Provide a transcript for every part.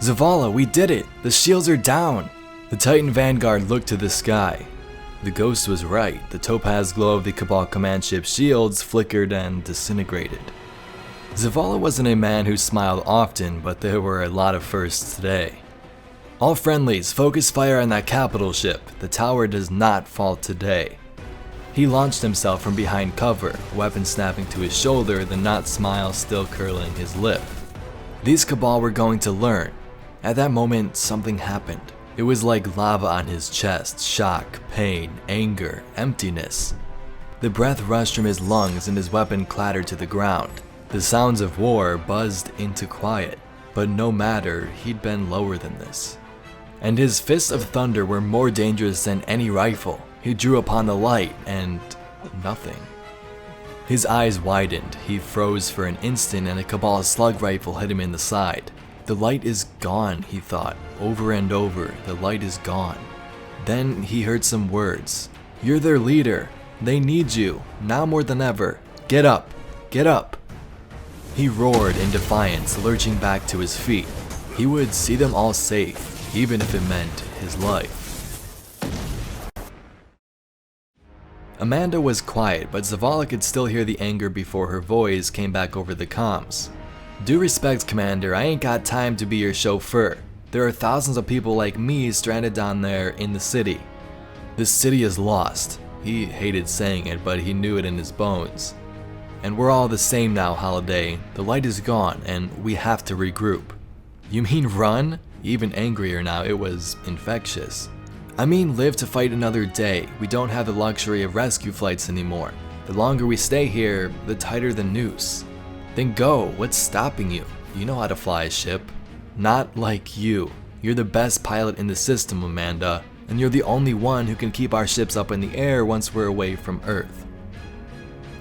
Zavala, we did it! The shields are down! The Titan Vanguard looked to the sky. The ghost was right. The topaz glow of the Cabal command ship shields flickered and disintegrated. Zavala wasn't a man who smiled often, but there were a lot of firsts today. All friendlies, focus fire on that capital ship. The tower does not fall today. He launched himself from behind cover, weapon snapping to his shoulder, the not smile still curling his lip. These Cabal were going to learn. At that moment, something happened. It was like lava on his chest, shock, pain, anger, emptiness. The breath rushed from his lungs and his weapon clattered to the ground. The sounds of war buzzed into quiet, but no matter, he'd been lower than this. And his fists of thunder were more dangerous than any rifle. He drew upon the light, and nothing. His eyes widened, he froze for an instant, and a Cabal slug rifle hit him in the side. The light is gone, he thought, over and over, the light is gone. Then he heard some words. You're their leader. They need you, now more than ever. Get up, get up. He roared in defiance, lurching back to his feet. He would see them all safe, even if it meant his life. Amanda was quiet, but Zavala could still hear the anger before her voice came back over the comms. Due respect, Commander, I ain't got time to be your chauffeur. There are thousands of people like me stranded down there in the city. This city is lost. He hated saying it, but he knew it in his bones. And we're all the same now, Holiday. The light is gone, and we have to regroup. You mean run? Even angrier now, it was infectious. I mean live to fight another day. We don't have the luxury of rescue flights anymore. The longer we stay here, the tighter the noose. Then go, what's stopping you? You know how to fly a ship. Not like you. You're the best pilot in the system, Amanda, and you're the only one who can keep our ships up in the air once we're away from Earth.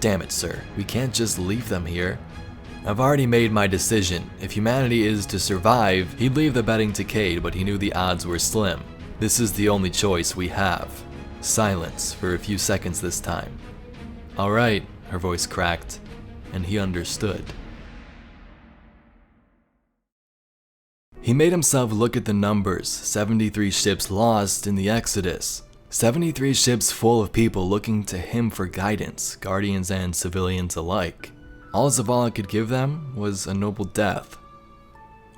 Damn it, sir, we can't just leave them here. I've already made my decision. If humanity is to survive, he'd leave the betting to Cade, but he knew the odds were slim. This is the only choice we have. Silence for a few seconds this time. All right, her voice cracked, and he understood. He made himself look at the numbers, 73 ships lost in the Exodus. 73 ships full of people looking to him for guidance, guardians and civilians alike. All Zavala could give them was a noble death.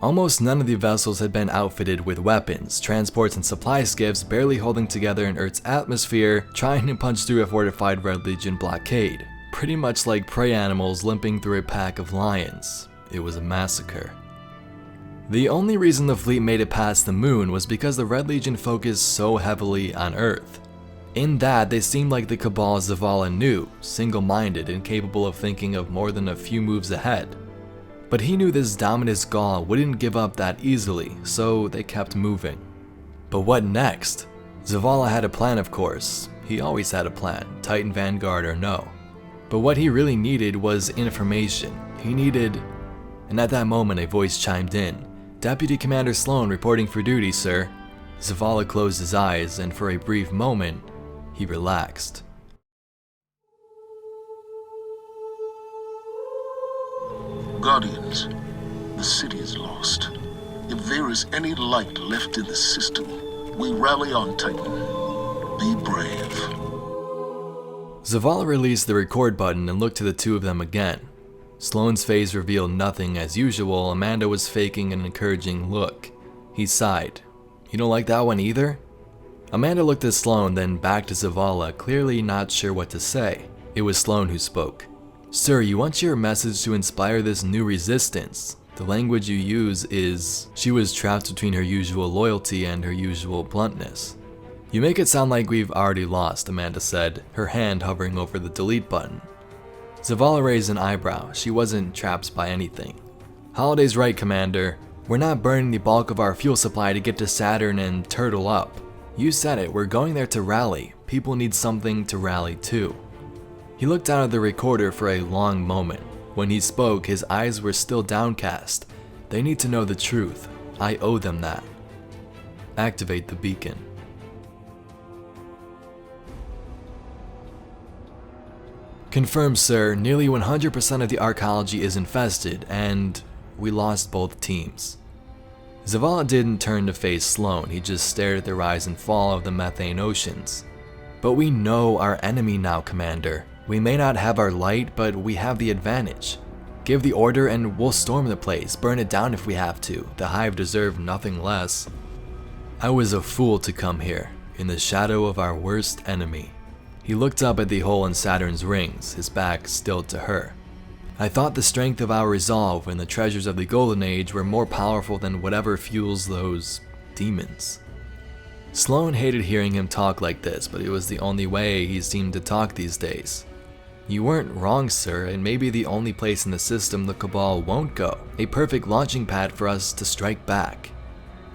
Almost none of the vessels had been outfitted with weapons, transports and supply skiffs barely holding together in Earth's atmosphere, trying to punch through a fortified Red Legion blockade. Pretty much like prey animals limping through a pack of lions. It was a massacre. The only reason the fleet made it past the moon was because the Red Legion focused so heavily on Earth. In that, they seemed like the Cabal Zavala knew, single-minded and capable of thinking of more than a few moves ahead. But he knew this Dominus Gaul wouldn't give up that easily, so they kept moving. But what next? Zavala had a plan, of course. He always had a plan, Titan Vanguard or no. But what he really needed was information. He needed... And at that moment a voice chimed in. Deputy Commander Sloan reporting for duty, sir. Zavala closed his eyes, and for a brief moment, he relaxed. Guardians, the city is lost. If there is any light left in the system, we rally on Titan. Be brave. Zavala released the record button and looked to the two of them again. Sloan's face revealed nothing as usual. Amanda was faking an encouraging look. He sighed. You don't like that one either? Amanda looked at Sloan, then back to Zavala, clearly not sure what to say. It was Sloan who spoke. Sir, you want your message to inspire this new resistance. The language you use is... She was trapped between her usual loyalty and her usual bluntness. You make it sound like we've already lost, Amanda said, her hand hovering over the delete button. Zavala raised an eyebrow. She wasn't trapped by anything. Holiday's right, Commander. We're not burning the bulk of our fuel supply to get to Saturn and turtle up. You said it, we're going there to rally. People need something to rally to. He looked down at the recorder for a long moment. When he spoke, his eyes were still downcast. They need to know the truth. I owe them that. Activate the beacon. Confirmed, sir. Nearly 100% of the archaeology is infested, and we lost both teams. Zavala didn't turn to face Sloan, he just stared at the rise and fall of the methane oceans. But we know our enemy now, Commander. We may not have our light, but we have the advantage. Give the order and we'll storm the place, burn it down if we have to. The Hive deserve nothing less. I was a fool to come here, in the shadow of our worst enemy. He looked up at the hole in Saturn's rings, his back still to her. I thought the strength of our resolve and the treasures of the Golden Age were more powerful than whatever fuels those demons. Sloan hated hearing him talk like this, but it was the only way he seemed to talk these days. You weren't wrong, sir. It may be the only place in the system the Cabal won't go. A perfect launching pad for us to strike back.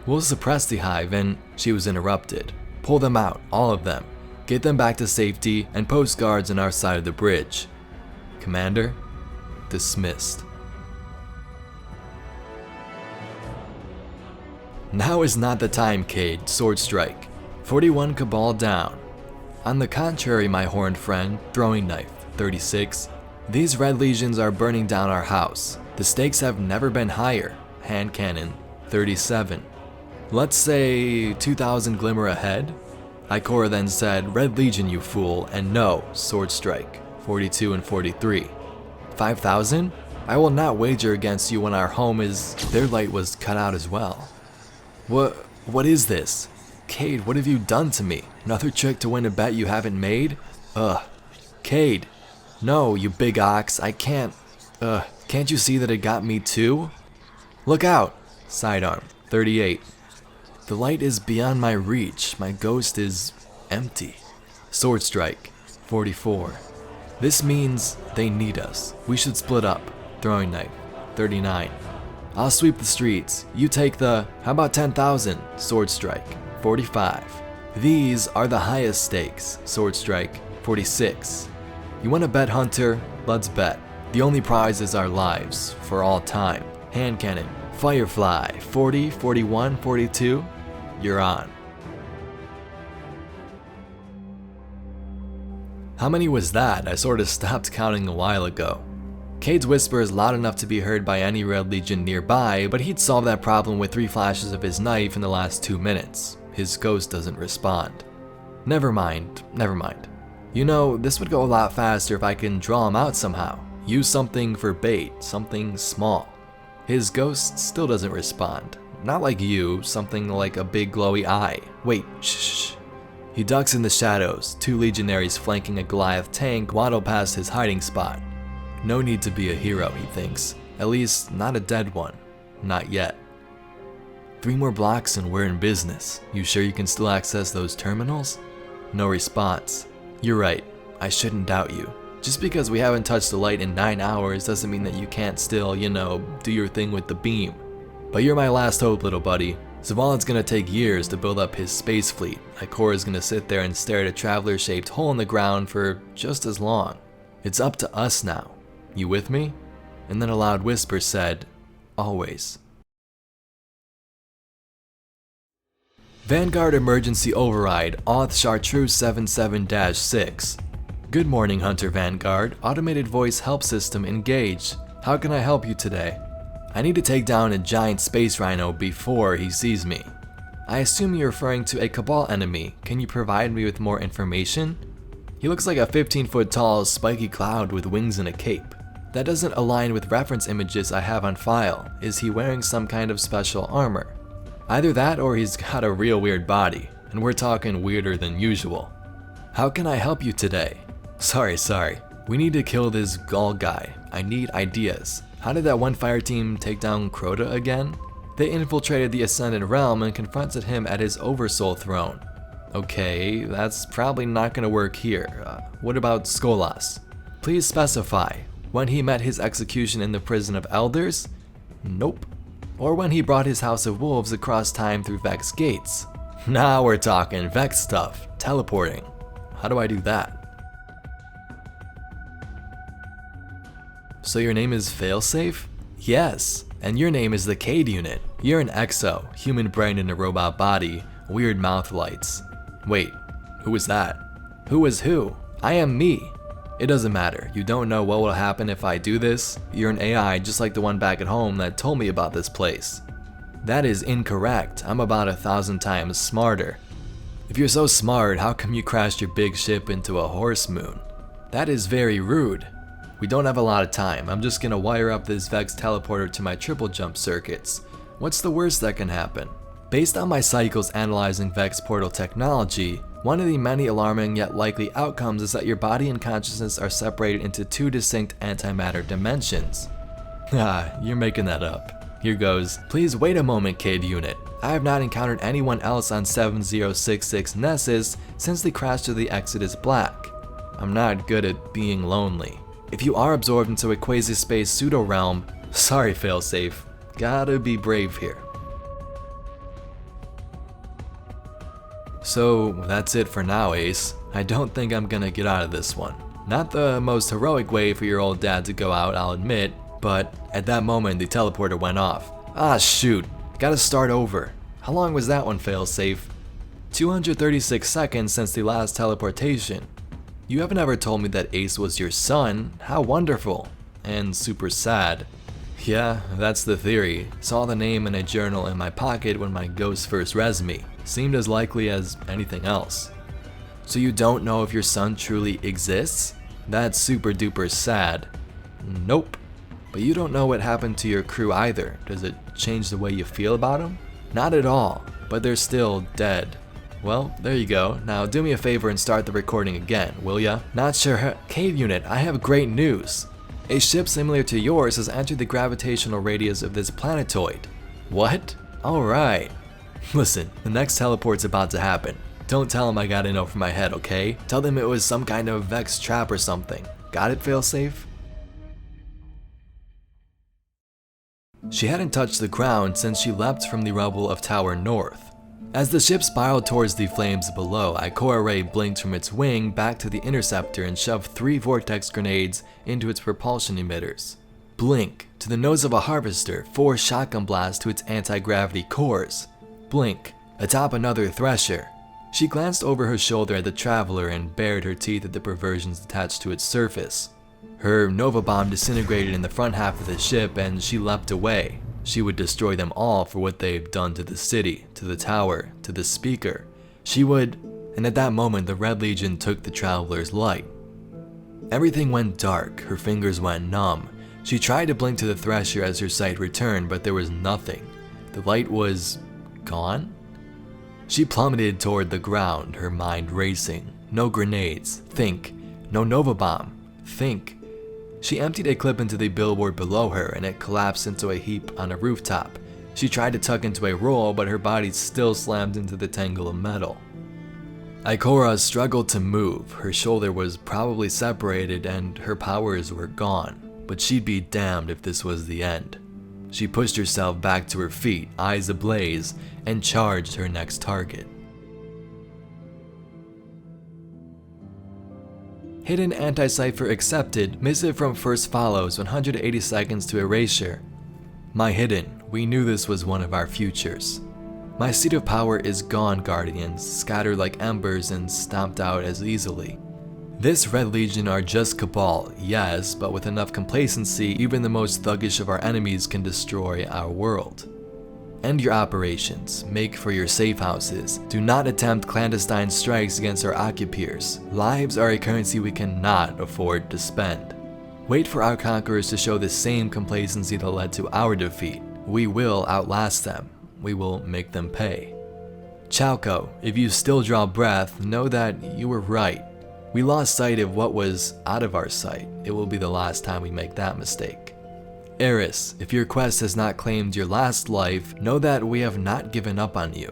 We'll suppress the Hive and... She was interrupted. Pull them out, all of them. Get them back to safety and post guards on our side of the bridge. Commander? Dismissed. Now is not the time, Cade. Sword strike. 41 Cabal down. On the contrary, my horned friend, throwing knife. 36. These red legions are burning down our house. The stakes have never been higher. Hand cannon. 37. Let's say 2,000 glimmer ahead. Ikora then said, Red Legion, you fool, and no, sword strike. 42 and 43. 5,000? I will not wager against you when our home is... Their light was cut out as well. What is this? Cade, what have you done to me? Another trick to win a bet you haven't made? Ugh. Cade. No, you big ox, I can't... can't you see that it got me too? Look out! Sidearm. 38. The light is beyond my reach. My ghost is empty. Sword strike. 44. This means they need us. We should split up. Throwing knife. 39. I'll sweep the streets. You take the... How about 10,000? Sword strike. 45. These are the highest stakes. Sword strike. 46. You want to bet, Hunter? Let's bet. The only prize is our lives. For all time. Hand cannon. Firefly. 40, 41, 42. You're on. How many was that? I sort of stopped counting a while ago. Cade's whisper is loud enough to be heard by any Red Legion nearby, but he'd solved that problem with 3 flashes of his knife in the last 2 minutes. His ghost doesn't respond. Never mind. You know, this would go a lot faster if I can draw him out somehow. Use something for bait, something small. His ghost still doesn't respond. Not like you, something like a big glowy eye. Wait, shh. He ducks in the shadows. 2 legionaries flanking a Goliath tank waddle past his hiding spot. No need to be a hero, he thinks. At least, not a dead one. Not yet. 3 more blocks and we're in business. You sure you can still access those terminals? No response. You're right. I shouldn't doubt you. Just because we haven't touched the light in 9 hours doesn't mean that you can't still, do your thing with the beam. But you're my last hope, little buddy. Zavala's gonna take years to build up his space fleet. Ikora's gonna sit there and stare at a traveler-shaped hole in the ground for just as long. It's up to us now. You with me? And then a loud whisper said, always. Vanguard Emergency Override, Auth Chartreuse 77-6. Good morning, Hunter Vanguard. Automated voice help system engaged. How can I help you today? I need to take down a giant space rhino before he sees me. I assume you're referring to a Cabal enemy. Can you provide me with more information? He looks like a 15-foot tall, spiky cloud with wings and a cape. That doesn't align with reference images I have on file. Is he wearing some kind of special armor? Either that or he's got a real weird body, and we're talking weirder than usual. How can I help you today? Sorry. We need to kill this Gaul guy. I need ideas. How did that one fire team take down Crota again? They infiltrated the Ascended Realm and confronted him at his Oversoul throne. Okay, that's probably not gonna work here. What about Skolas? Please specify. When he met his execution in the Prison of Elders? Nope. Or when he brought his House of Wolves across time through Vex gates? Now we're talking Vex stuff. Teleporting. How do I do that? So your name is Failsafe? Yes. And your name is the Cade unit. You're an exo, human brain in a robot body, weird mouth lights. Wait, who was that? Who was who? I am me. It doesn't matter. You don't know what will happen if I do this. You're an AI just like the one back at home that told me about this place. That is incorrect. I'm about 1,000 times smarter. If you're so smart, how come you crashed your big ship into a horse moon? That is very rude. We don't have a lot of time. I'm just gonna wire up this Vex teleporter to my triple jump circuits. What's the worst that can happen? Based on my cycles analyzing Vex portal technology, one of the many alarming yet likely outcomes is that your body and consciousness are separated into two distinct antimatter dimensions. You're making that up. Here goes. Please wait a moment, Kid Unit. I have not encountered anyone else on 7066 Nessus since the crash to the Exodus Black. I'm not good at being lonely. If you are absorbed into a quasi-space pseudo-realm, sorry failsafe, gotta be brave here. So that's it for now, Ace. I don't think I'm gonna get out of this one. Not the most heroic way for your old dad to go out, I'll admit, but at that moment the teleporter went off. Ah shoot, gotta start over. How long was that one, failsafe? 236 seconds since the last teleportation. You haven't ever told me that Ace was your son. How wonderful. And super sad. Yeah, that's the theory. Saw the name in a journal in my pocket when my ghost first res me. Seemed as likely as anything else. So you don't know if your son truly exists? That's super duper sad. Nope. But you don't know what happened to your crew either. Does it change the way you feel about them? Not at all, but they're still dead. Well, there you go. Now do me a favor and start the recording again, will ya? Not sure. Cave Unit, I have great news. A ship similar to yours has entered the gravitational radius of this planetoid. What? Alright. Listen, the next teleport's about to happen. Don't tell them I got in over my head, okay? Tell them it was some kind of Vex trap or something. Got it, failsafe? She hadn't touched the ground since she leapt from the rubble of Tower North. As the ship spiraled towards the flames below, Ikora Ray blinked from its wing back to the interceptor and shoved 3 vortex grenades into its propulsion emitters. Blink, to the nose of a harvester, 4 shotgun blasts to its anti-gravity cores. Blink, atop another thresher. She glanced over her shoulder at the traveler and bared her teeth at the perversions attached to its surface. Her Nova Bomb disintegrated in the front half of the ship and she leapt away. She would destroy them all for what they've done to the city, to the tower, to the speaker. She would, and at that moment the Red Legion took the traveler's light. Everything went dark, her fingers went numb. She tried to blink to the thresher as her sight returned, but there was nothing. The light was gone? She plummeted toward the ground, her mind racing. No grenades, think. No Nova Bomb, think. She emptied a clip into the billboard below her and it collapsed into a heap on a rooftop. She tried to tuck into a roll, but her body still slammed into the tangle of metal. Ikora struggled to move. Her shoulder was probably separated and her powers were gone, but she'd be damned if this was the end. She pushed herself back to her feet, eyes ablaze, and charged her next target. Hidden anti-cipher accepted. Missive from first follows, 180 seconds to erasure. My hidden, we knew this was one of our futures. My seat of power is gone, Guardians, scattered like embers and stomped out as easily. This Red Legion are just Cabal, yes, but with enough complacency, even the most thuggish of our enemies can destroy our world. End your operations, make for your safe houses. Do not attempt clandestine strikes against our occupiers. Lives are a currency we cannot afford to spend. Wait for our conquerors to show the same complacency that led to our defeat. We will outlast them. We will make them pay. Chalco, if you still draw breath, know that you were right. We lost sight of what was out of our sight. It will be the last time we make that mistake. Eris, if your quest has not claimed your last life, know that we have not given up on you.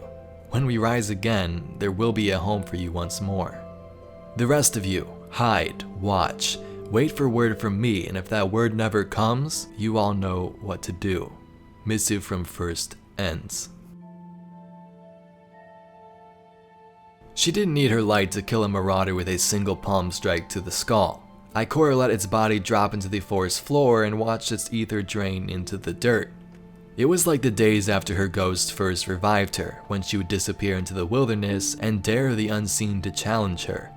When we rise again, there will be a home for you once more. The rest of you, hide, watch, wait for word from me, and if that word never comes, you all know what to do. Missive from First ends. She didn't need her light to kill a marauder with a single palm strike to the skull. Ikora let its body drop into the forest floor and watched its ether drain into the dirt. It was like the days after her ghost first revived her, when she would disappear into the wilderness and dare the unseen to challenge her.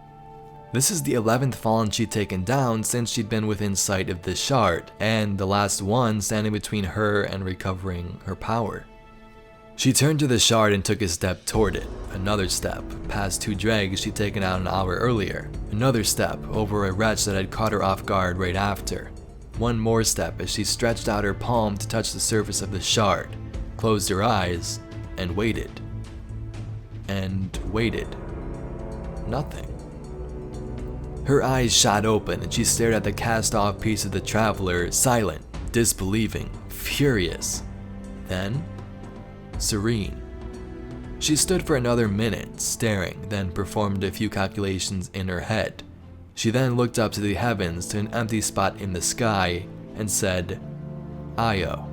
This is the 11th fallen she'd taken down since she'd been within sight of the shard, and the last one standing between her and recovering her power. She turned to the shard and took a step toward it. Another step, past 2 dregs she'd taken out an hour earlier. Another step, over a wretch that had caught her off guard right after. One more step as she stretched out her palm to touch the surface of the shard, closed her eyes, and waited. And waited. Nothing. Her eyes shot open and she stared at the cast-off piece of the Traveler, silent, disbelieving, furious. Then, serene. She stood for another minute, staring, then performed a few calculations in her head. She then looked up to the heavens to an empty spot in the sky and said, Io.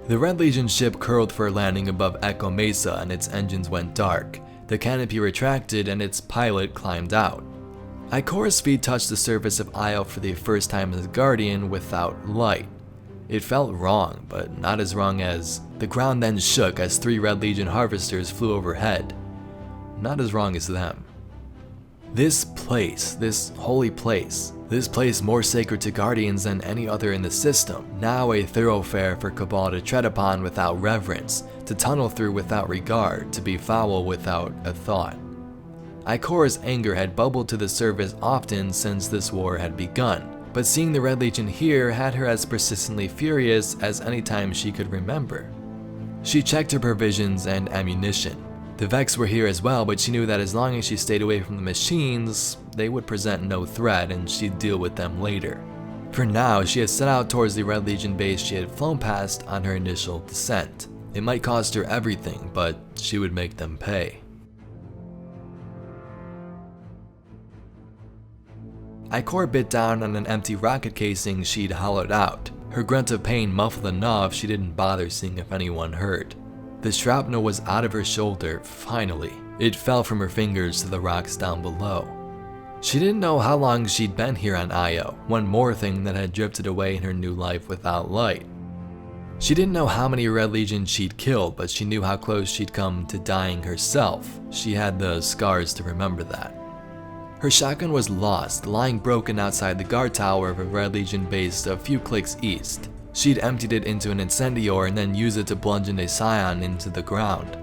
The Red Legion ship curled for a landing above Echo Mesa and its engines went dark. The canopy retracted and its pilot climbed out. Ikora's feet touched the surface of Io for the first time as a Guardian without light. It felt wrong, but not as wrong as the ground then shook as 3 Red Legion harvesters flew overhead. Not as wrong as them. This place, this holy place, this place more sacred to Guardians than any other in the system, now a thoroughfare for Cabal to tread upon without reverence, to tunnel through without regard, to be foul without a thought. Ikora's anger had bubbled to the surface often since this war had begun, but seeing the Red Legion here had her as persistently furious as any time she could remember. She checked her provisions and ammunition. The Vex were here as well, but she knew that as long as she stayed away from the machines, they would present no threat and she'd deal with them later. For now, she had set out towards the Red Legion base she had flown past on her initial descent. It might cost her everything, but she would make them pay. Ikora bit down on an empty rocket casing she'd hollowed out. Her grunt of pain muffled enough she didn't bother seeing if anyone heard. The shrapnel was out of her shoulder, finally. It fell from her fingers to the rocks down below. She didn't know how long she'd been here on Io, one more thing that had drifted away in her new life without light. She didn't know how many Red Legion she'd killed, but she knew how close she'd come to dying herself. She had the scars to remember that. Her shotgun was lost, lying broken outside the guard tower of a Red Legion base a few clicks east. She'd emptied it into an incendior and then used it to bludgeon a scion into the ground.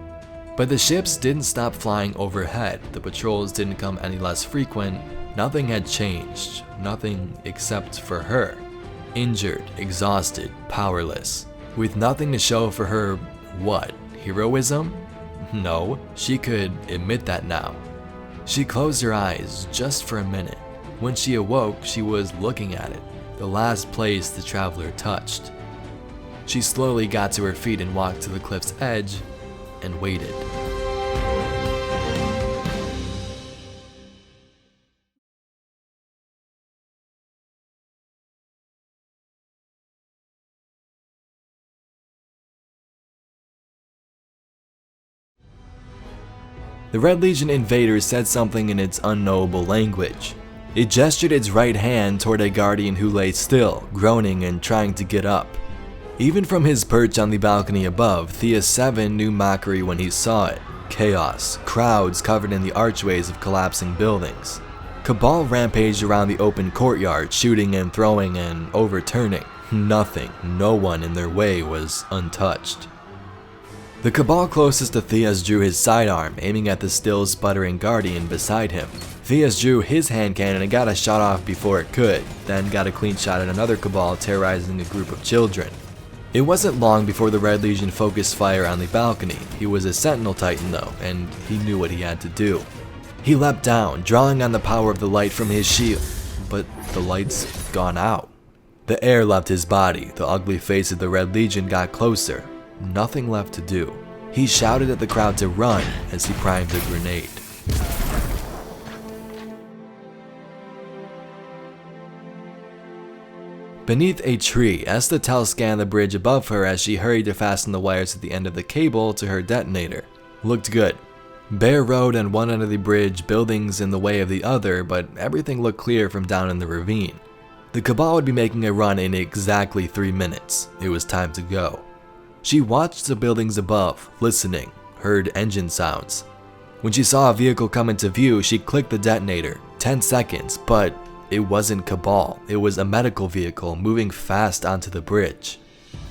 But the ships didn't stop flying overhead, the patrols didn't come any less frequent, nothing had changed, nothing except for her. Injured, exhausted, powerless, with nothing to show for her, what, heroism? No, she could admit that now. She closed her eyes just for a minute. When she awoke, she was looking at it, the last place the Traveler touched. She slowly got to her feet and walked to the cliff's edge and waited. The Red Legion invader said something in its unknowable language. It gestured its right hand toward a Guardian who lay still, groaning and trying to get up. Even from his perch on the balcony above, Theus 7 knew mockery when he saw it. Chaos, crowds covered in the archways of collapsing buildings. Cabal rampaged around the open courtyard, shooting and throwing and overturning. Nothing, no one in their way was untouched. The Cabal closest to Theus drew his sidearm, aiming at the still sputtering Guardian beside him. Theus drew his hand cannon and got a shot off before it could, then got a clean shot at another Cabal terrorizing a group of children. It wasn't long before the Red Legion focused fire on the balcony. He was a Sentinel Titan though, and he knew what he had to do. He leapt down, drawing on the power of the light from his shield, but the light's gone out. The air left his body, the ugly face of the Red Legion got closer. Nothing left to do. He shouted at the crowd to run as he primed a grenade. Beneath a tree, Estatel scanned the bridge above her as she hurried to fasten the wires at the end of the cable to her detonator. Looked good. Bare road on one end of the bridge, buildings in the way of the other, but everything looked clear from down in the ravine. The Cabal would be making a run in exactly 3 minutes. It was time to go. She watched the buildings above, listening, heard engine sounds. When she saw a vehicle come into view, she clicked the detonator. 10 seconds, but it wasn't Cabal. It was a medical vehicle moving fast onto the bridge.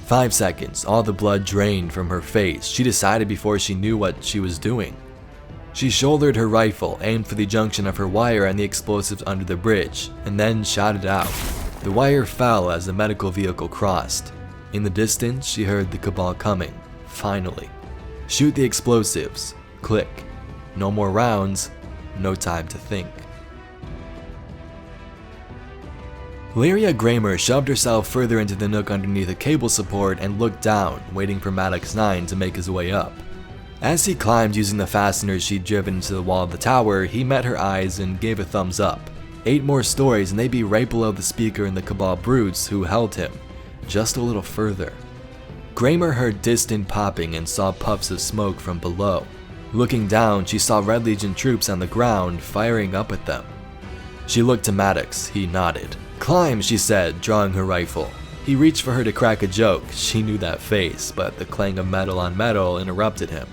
5 seconds, all the blood drained from her face. She decided before she knew what she was doing. She shouldered her rifle, aimed for the junction of her wire and the explosives under the bridge, and then shot it out. The wire fell as the medical vehicle crossed. In the distance, she heard the Cabal coming. Finally. Shoot the explosives. Click. No more rounds. No time to think. Lyria Gramer shoved herself further into the nook underneath a cable support and looked down, waiting for Maddox 9 to make his way up. As he climbed using the fasteners she'd driven into the wall of the tower, he met her eyes and gave a thumbs up. 8 more stories and they'd be right below the speaker and the Cabal brutes who held him, just a little further. Gramer heard distant popping and saw puffs of smoke from below. Looking down, she saw Red Legion troops on the ground firing up at them. She looked to Maddox. He nodded. "Climb," she said, drawing her rifle. He reached for her to crack a joke. She knew that face, but the clang of metal on metal interrupted him.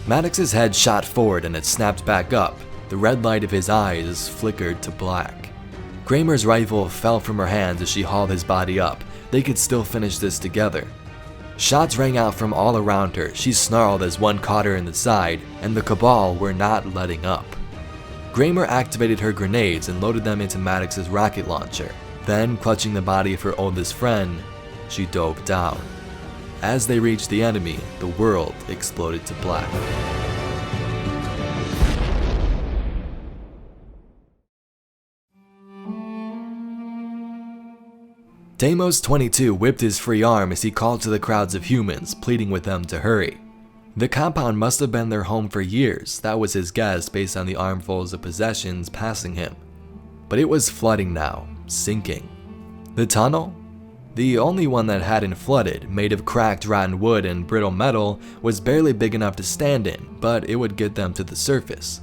Maddox's head shot forward and it snapped back up. The red light of his eyes flickered to black. Gramer's rifle fell from her hands as she hauled his body up. They could still finish this together. Shots rang out from all around her. She snarled as one caught her in the side, and the Cabal were not letting up. Gramer activated her grenades and loaded them into Maddox's rocket launcher. Then, clutching the body of her oldest friend, she dove down. As they reached the enemy, the world exploded to black. Deimos 22 whipped his free arm as he called to the crowds of humans, pleading with them to hurry. The compound must have been their home for years, that was his guess based on the armfuls of possessions passing him. But it was flooding now, sinking. The tunnel? The only one that hadn't flooded, made of cracked rotten wood and brittle metal, was barely big enough to stand in, but it would get them to the surface.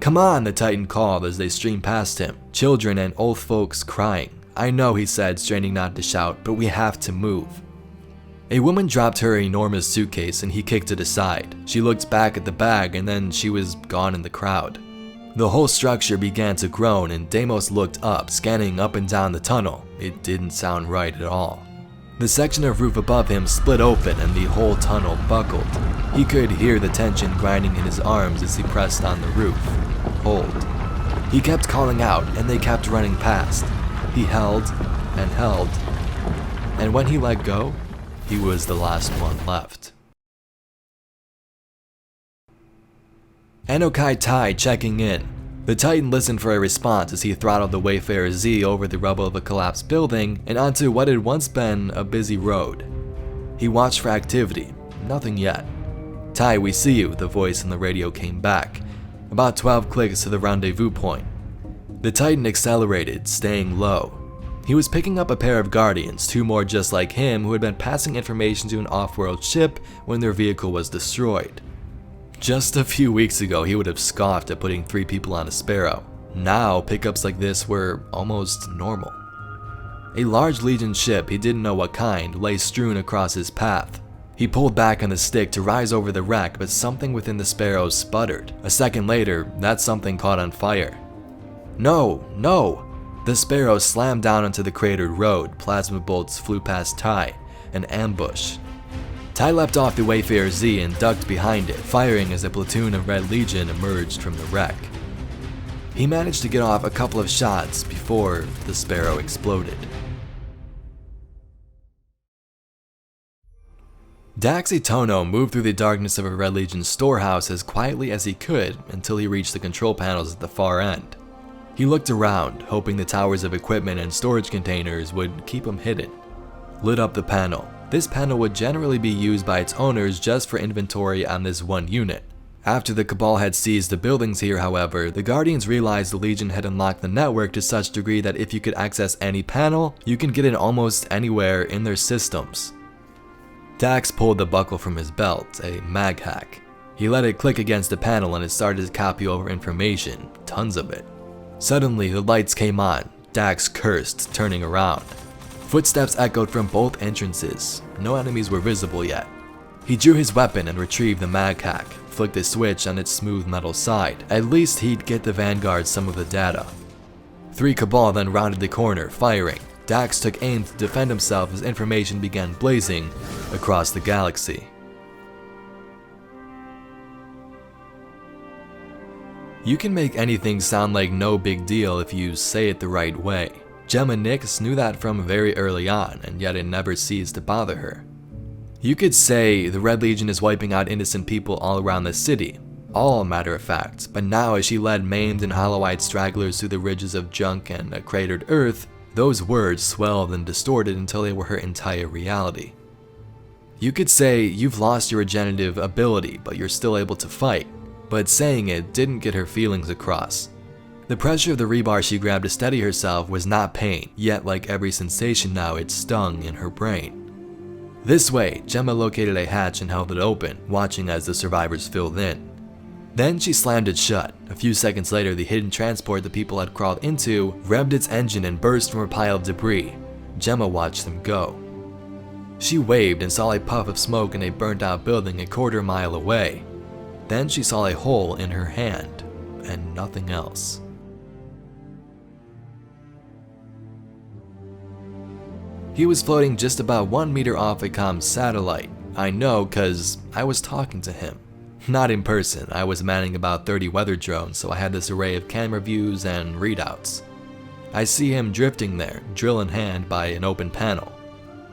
"Come on," the Titan called as they streamed past him, children and old folks crying. "I know," he said, straining not to shout, "but we have to move." A woman dropped her enormous suitcase and he kicked it aside. She looked back at the bag and then she was gone in the crowd. The whole structure began to groan and Deimos looked up, scanning up and down the tunnel. It didn't sound right at all. The section of roof above him split open and the whole tunnel buckled. He could hear the tension grinding in his arms as he pressed on the roof. Hold. He kept calling out and they kept running past. He held and held. And when he let go, he was the last one left. Enokai Tai checking in. The Titan listened for a response as he throttled the Wayfarer Z over the rubble of a collapsed building and onto what had once been a busy road. He watched for activity. Nothing yet. "Tai, we see you," the voice in the radio came back. About 12 clicks to the rendezvous point. The Titan accelerated, staying low. He was picking up a pair of Guardians, 2 more just like him who had been passing information to an off-world ship when their vehicle was destroyed. Just a few weeks ago, he would have scoffed at putting 3 people on a Sparrow. Now, pickups like this were almost normal. A large Legion ship, he didn't know what kind, lay strewn across his path. He pulled back on the stick to rise over the wreck, but something within the Sparrow sputtered. A second later, that something caught on fire. "No, no!" The Sparrow slammed down onto the cratered road. Plasma bolts flew past Tai. An ambush. Tai leapt off the Wayfarer Z and ducked behind it, firing as a platoon of Red Legion emerged from the wreck. He managed to get off a couple of shots before the Sparrow exploded. Dax Itono moved through the darkness of a Red Legion storehouse as quietly as he could until he reached the control panels at the far end. He looked around, hoping the towers of equipment and storage containers would keep him hidden. Lit up the panel. This panel would generally be used by its owners just for inventory on this one unit. After the Cabal had seized the buildings here, however, the Guardians realized the Legion had unlocked the network to such degree that if you could access any panel, you can get in almost anywhere in their systems. Dax pulled the buckle from his belt, a mag hack. He let it click against the panel and it started to copy over information, tons of it. Suddenly, the lights came on. Dax cursed, turning around. Footsteps echoed from both entrances. No enemies were visible yet. He drew his weapon and retrieved the mag hack, flicked a switch on its smooth metal side. At least he'd get the Vanguard some of the data. 3 Cabal then rounded the corner, firing. Dax took aim to defend himself as information began blazing across the galaxy. You can make anything sound like no big deal if you say it the right way. Gemma Nix knew that from very early on, and yet it never ceased to bother her. You could say the Red Legion is wiping out innocent people all around the city, all matter of fact, but now as she led maimed and hollow-eyed stragglers through the ridges of junk and a cratered earth, those words swelled and distorted until they were her entire reality. You could say you've lost your regenerative ability, but you're still able to fight, but saying it didn't get her feelings across. The pressure of the rebar she grabbed to steady herself was not pain, yet like every sensation now it stung in her brain. This way, Gemma located a hatch and held it open, watching as the survivors filled in. Then she slammed it shut. A few seconds later, the hidden transport the people had crawled into revved its engine and burst from a pile of debris. Gemma watched them go. She waved and saw a puff of smoke in a burnt-out building a quarter-mile away. Then she saw a hole in her hand, and nothing else. He was floating just about 1 meter off a comm satellite. I know, cause I was talking to him. Not in person, I was manning about 30 weather drones, so I had this array of camera views and readouts. I see him drifting there, drill in hand by an open panel.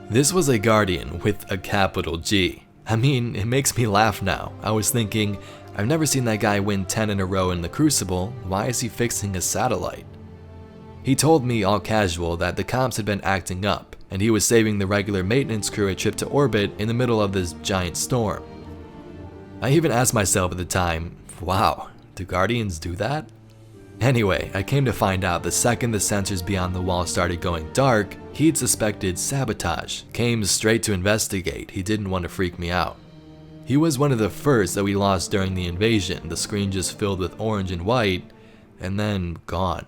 This was a Guardian with a capital G. I mean, it makes me laugh now. I was thinking, I've never seen that guy win 10 in a row in the Crucible, why is he fixing a satellite? He told me all casual that the comps had been acting up, and he was saving the regular maintenance crew a trip to orbit in the middle of this giant storm. I even asked myself at the time, wow, do Guardians do that? Anyway, I came to find out the second the sensors beyond the wall started going dark, he'd suspected sabotage, came straight to investigate, he didn't want to freak me out. He was one of the first that we lost during the invasion, the screen just filled with orange and white, and then gone.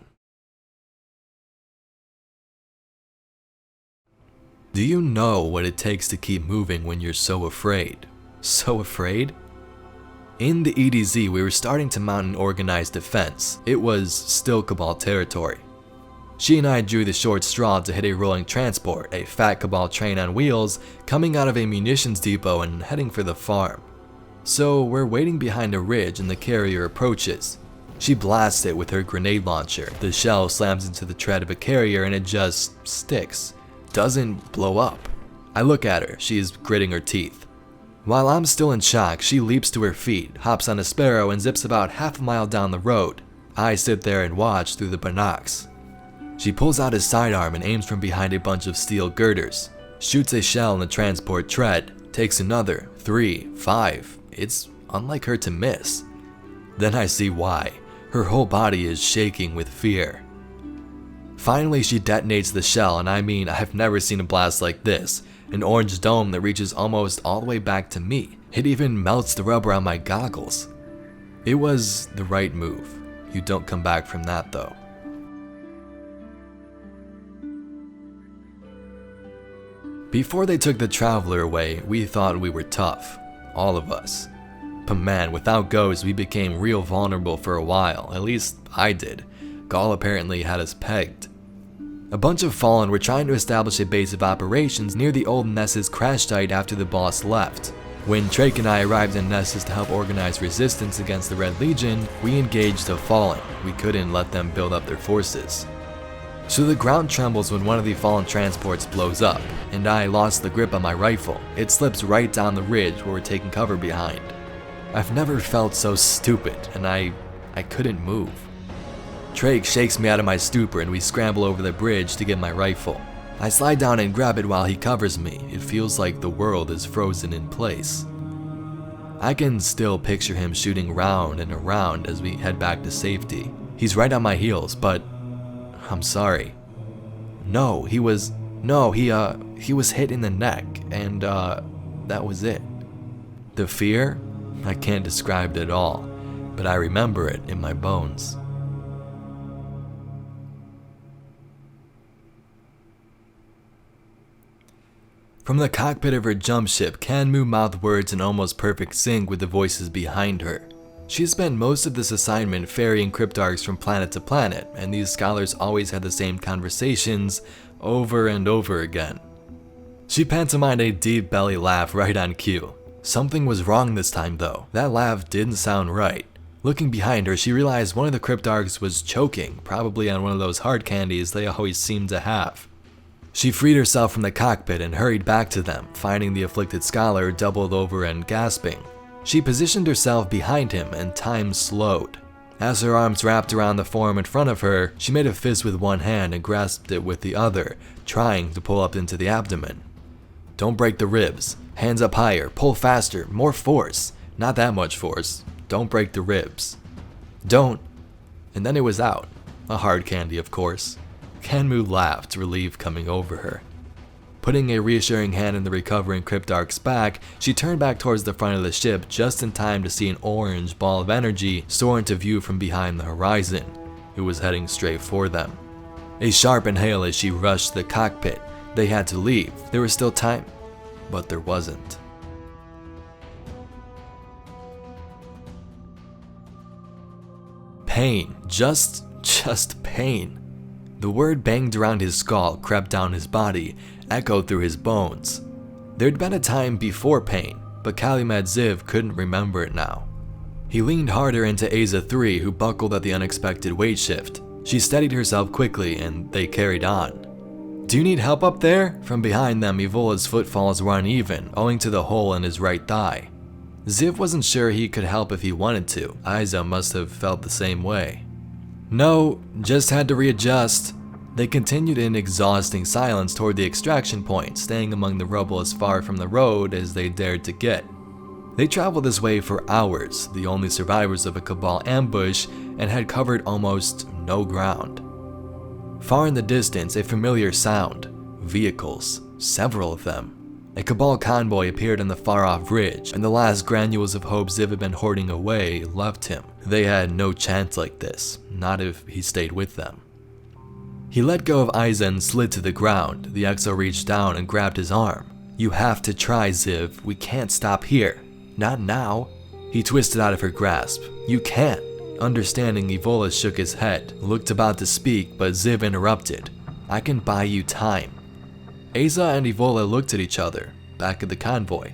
Do you know what it takes to keep moving when you're so afraid? So afraid? In the EDZ, we were starting to mount an organized defense. It was still Cabal territory. She and I drew the short straw to hit a rolling transport, a fat Cabal train on wheels, coming out of a munitions depot and heading for the farm. So we're waiting behind a ridge and the carrier approaches. She blasts it with her grenade launcher. The shell slams into the tread of a carrier and it just sticks. Doesn't blow up. I look at her, she's gritting her teeth. While I'm still in shock, she leaps to her feet, hops on a Sparrow and zips about half a mile down the road. I sit there and watch through the binocs. She pulls out his sidearm and aims from behind a bunch of steel girders. Shoots a shell in the transport tread, takes another, 3, 5. It's unlike her to miss. Then I see why. Her whole body is shaking with fear. Finally, she detonates the shell, and I mean, I've never seen a blast like this. An orange dome that reaches almost all the way back to me. It even melts the rubber on my goggles. It was the right move. You don't come back from that though. Before they took the Traveler away, we thought we were tough. All of us. But man, without Ghost, we became real vulnerable for a while. At least I did. Gaul apparently had us pegged. A bunch of Fallen were trying to establish a base of operations near the old Nessus crash site after the boss left. When Drake and I arrived in Nessus to help organize resistance against the Red Legion, we engaged the Fallen. We couldn't let them build up their forces. So the ground trembles when one of the Fallen transports blows up, and I lost the grip on my rifle. It slips right down the ridge where we're taking cover behind. I've never felt so stupid, and I couldn't move. Drake shakes me out of my stupor and we scramble over the bridge to get my rifle. I slide down and grab it while he covers me. It feels like the world is frozen in place. I can still picture him shooting round and around as we head back to safety. He's right on my heels, but I'm sorry. He was hit in the neck, and that was it. The fear? I can't describe it at all, but I remember it in my bones. From the cockpit of her jump ship, Kanmu mouthed words in almost perfect sync with the voices behind her. She spent most of this assignment ferrying cryptarchs from planet to planet, and these scholars always had the same conversations over and over again. She pantomimed a deep belly laugh right on cue. Something was wrong this time though. That laugh didn't sound right. Looking behind her, she realized one of the cryptarchs was choking, probably on one of those hard candies they always seem to have. She freed herself from the cockpit and hurried back to them, finding the afflicted scholar doubled over and gasping. She positioned herself behind him and time slowed. As her arms wrapped around the form in front of her, she made a fist with one hand and grasped it with the other, trying to pull up into the abdomen. Don't break the ribs. Hands up higher. Pull faster. More force. Not that much force. Don't break the ribs. Don't. And then it was out. A hard candy, of course. Kanmu laughed, relief coming over her. Putting a reassuring hand in the recovering cryptarch's back, she turned back towards the front of the ship just in time to see an orange ball of energy soar into view from behind the horizon. It was heading straight for them. A sharp inhale as she rushed to the cockpit. They had to leave. There was still time, but there wasn't. Pain. Just pain. The word banged around his skull, crept down his body, echoed through his bones. There'd been a time before pain, but Calumet Ziv couldn't remember it now. He leaned harder into Aza 3, who buckled at the unexpected weight shift. She steadied herself quickly, and they carried on. Do you need help up there? From behind them, Evola's footfalls were uneven, owing to the hole in his right thigh. Ziv wasn't sure he could help if he wanted to. Aza must have felt the same way. No, just had to readjust. They continued in exhausting silence toward the extraction point, staying among the rubble as far from the road as they dared to get. They traveled this way for hours, the only survivors of a Cabal ambush, and had covered almost no ground. Far in the distance, a familiar sound. Vehicles, several of them. A Cabal convoy appeared on the far-off ridge, and the last granules of hope Ziv had been hoarding away left him. They had no chance like this, not if he stayed with them. He let go of Aza and slid to the ground. The Exo reached down and grabbed his arm. You have to try, Ziv. We can't stop here. Not now. He twisted out of her grasp. You can't. Understanding, Evola shook his head, looked about to speak, but Ziv interrupted. I can buy you time. Aza and Evola looked at each other, back at the convoy.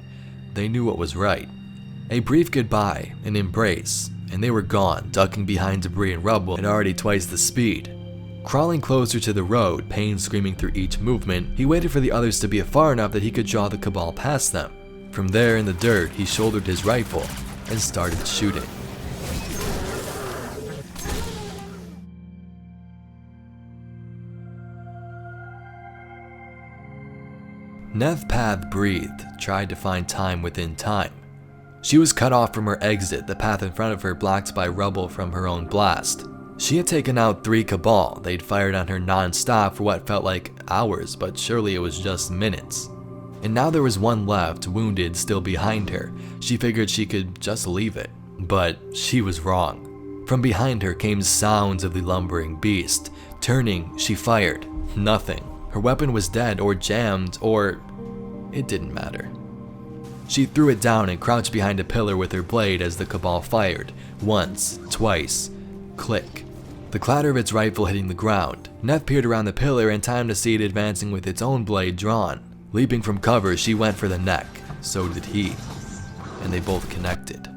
They knew what was right. A brief goodbye, an embrace, and they were gone, ducking behind debris and rubble at already twice the speed. Crawling closer to the road, pain screaming through each movement, he waited for the others to be far enough that he could draw the Cabal past them. From there in the dirt, he shouldered his rifle and started shooting. Nevpath breathed, tried to find time within time. She was cut off from her exit, the path in front of her blocked by rubble from her own blast. She had taken out 3 Cabal. They'd fired on her non-stop for what felt like hours, but surely it was just minutes. And now there was one left, wounded, still behind her. She figured she could just leave it, but she was wrong. From behind her came sounds of the lumbering beast. Turning, she fired. Nothing. Her weapon was dead or jammed or... it didn't matter. She threw it down and crouched behind a pillar with her blade as the Cabal fired. Once, twice. Click. The clatter of its rifle hitting the ground. Nev peered around the pillar in time to see it advancing with its own blade drawn. Leaping from cover, she went for the neck. So did he. And they both connected.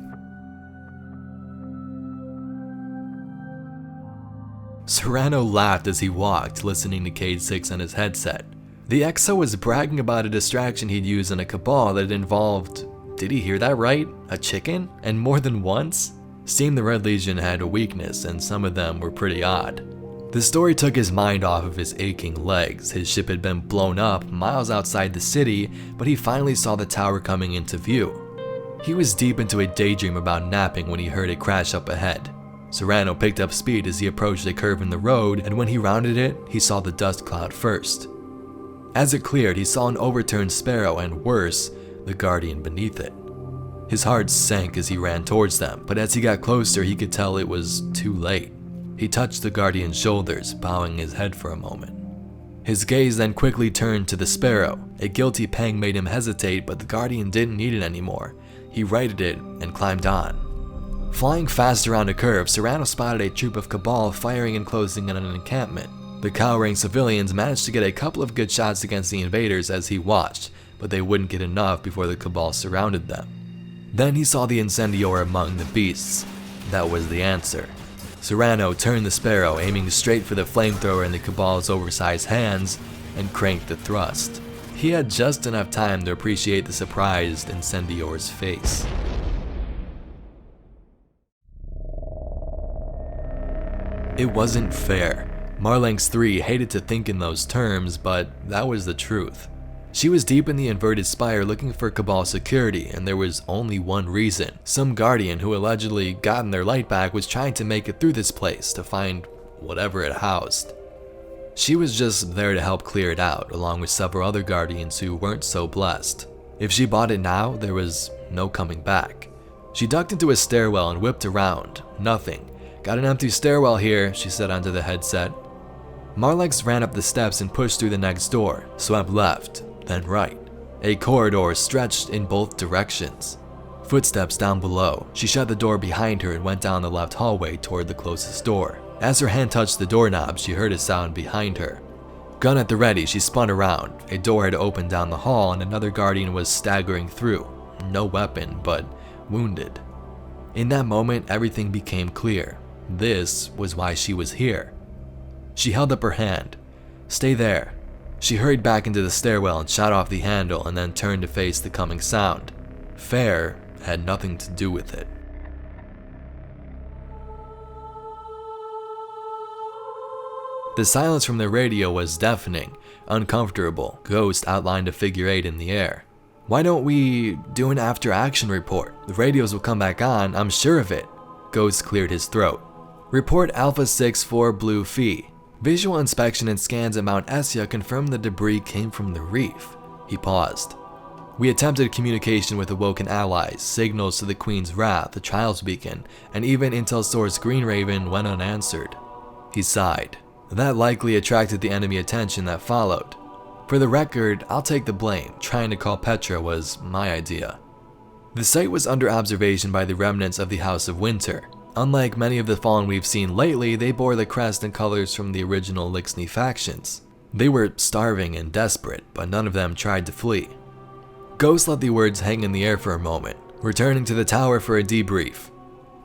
Serrano laughed as he walked, listening to Cade 6 on his headset. The Exo was bragging about a distraction he'd used in a Cabal that involved, did he hear that right? A chicken? And more than once? Seemed the Red Legion had a weakness, and some of them were pretty odd. The story took his mind off of his aching legs. His ship had been blown up miles outside the city, but he finally saw the tower coming into view. He was deep into a daydream about napping when he heard it crash up ahead. Serrano picked up speed as he approached a curve in the road, and when he rounded it, he saw the dust cloud first. As it cleared, he saw an overturned Sparrow and, worse, the Guardian beneath it. His heart sank as he ran towards them, but as he got closer, he could tell it was too late. He touched the Guardian's shoulders, bowing his head for a moment. His gaze then quickly turned to the Sparrow. A guilty pang made him hesitate, but the Guardian didn't need it anymore. He righted it and climbed on. Flying fast around a curve, Serrano spotted a troop of Cabal firing and closing in on an encampment. The cowering civilians managed to get a couple of good shots against the invaders as he watched, but they wouldn't get enough before the Cabal surrounded them. Then he saw the incendior among the beasts. That was the answer. Serrano turned the Sparrow, aiming straight for the flamethrower in the Cabal's oversized hands, and cranked the thrust. He had just enough time to appreciate the surprised incendior's face. It wasn't fair. Marlanx 3 hated to think in those terms, but that was the truth. She was deep in the inverted spire looking for Cabal security, and there was only one reason. Some Guardian who allegedly gotten their light back was trying to make it through this place to find whatever it housed. She was just there to help clear it out, along with several other Guardians who weren't so blessed. If she bought it now, there was no coming back. She ducked into a stairwell and whipped around. Nothing. "Got an empty stairwell here," she said onto the headset. Marlanx ran up the steps and pushed through the next door, swept left, then right. A corridor stretched in both directions. Footsteps down below. She shut the door behind her and went down the left hallway toward the closest door. As her hand touched the doorknob, she heard a sound behind her. Gun at the ready, she spun around. A door had opened down the hall and another Guardian was staggering through. No weapon, but wounded. In that moment, everything became clear. This was why she was here. She held up her hand. "Stay there." She hurried back into the stairwell and shot off the handle and then turned to face the coming sound. Fair had nothing to do with it. The silence from the radio was deafening, uncomfortable. Ghost outlined a figure 8 in the air. "Why don't we do an after-action report? The radios will come back on, I'm sure of it." Ghost cleared his throat. "Report Alpha 6-4 Blue Phi. Visual inspection and scans at Mount Essia confirmed the debris came from the reef." He paused. "We attempted communication with awoken allies, signals to the Queen's Wrath, the Trials Beacon, and even intel source Green Raven went unanswered." He sighed. That likely attracted the enemy attention that followed. "For the record, I'll take the blame. Trying to call Petra was my idea." The site was under observation by the remnants of the House of Winter. Unlike many of the Fallen we've seen lately, they bore the crest and colors from the original Lixni factions. They were starving and desperate, but none of them tried to flee. Ghost let the words hang in the air for a moment, returning to the tower for a debrief.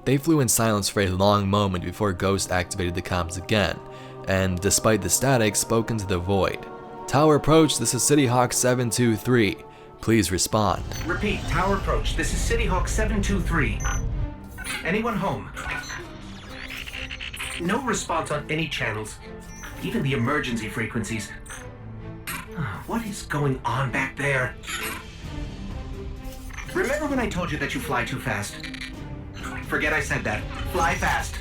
They flew in silence for a long moment before Ghost activated the comms again, and despite the static, spoke into the void. "Tower approach, this is City Hawk 723. Please respond." Repeat, tower approach, this is City Hawk 723. Anyone home? No response on any channels, even the emergency frequencies. What is going on back there? Remember when I told you that you fly too fast? Forget I said that. Fly fast.